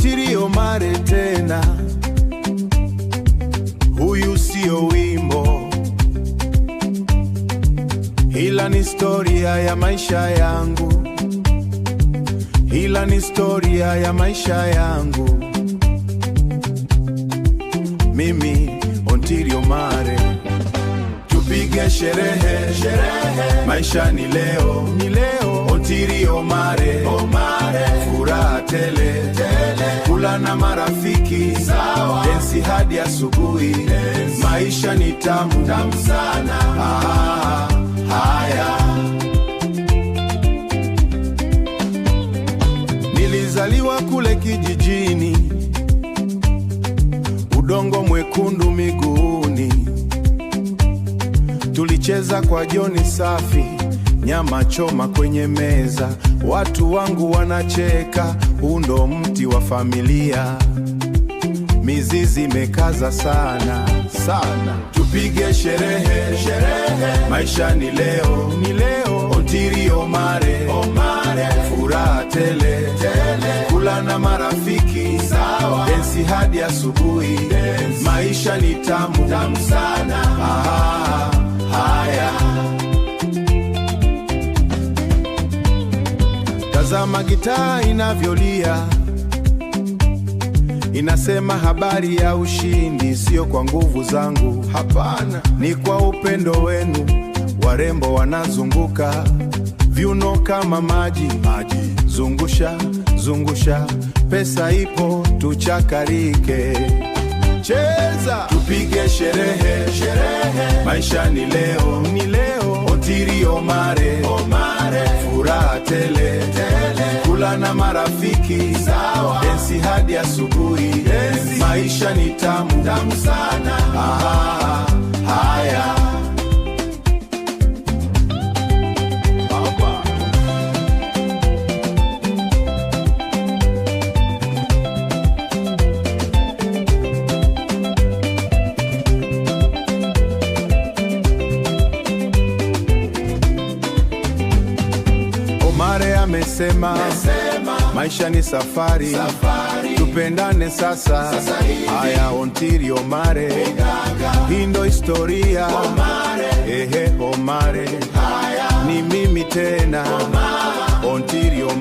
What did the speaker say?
Ontiri Omare tena, huyu sio wimbo, ila ni historia ya maisha yangu, ila ni historia ya maisha yangu. Mimi Ontiri Omare, tupige sherehe, sherehe. Maisha ni leo, ni leo. Ontiri Omare, Omare. Furaha tele, tele. Kula na marafiki, sawa. Densi hadi asubuhi, maisha ni tamu, tamu sana. Haya. Nilizaliwa kule kijijini, udongo mwekundu miguuni. Tulicheza kwa jioni safi, nyama choma kwenye meza. Watu wangu wanacheka, huu ndo mti wa familia. Mizizi mekaza sana, sana. Tupige sherehe, sherehe. Maisha ni leo, ni leo. Ontiri Omare, Omare. Furaha tele, tele. Kula na marafiki, sawa. Densi hadi asubuhi, maisha ni tamu, tamu sana. Haya. Tazama gitaa inavyolia, inasema habari ya ushindi. Sio kwa nguvu zangu, hapana, ni kwa upendo wenu. Warembo wanazunguka, viuno kama maji, maji. Zungusha, zungusha, pesa ipo, tuchakarike. Cheza, tupige sherehe, sherehe. Maisha ni leo, ni leo. Ontiri Omare, Omare. Furaha tele, tele. Kula na marafiki, sawa. Densi hadi asubuhi, maisha ni tamu, tamu sana. Haya. Omare amesema, maisha ni safari, safari. Tupendane sasa, sasa haya. Ontiri Omare, hii ndo historia. Omare. Omare, haya. Ni mimi tena, Ontiri Omare.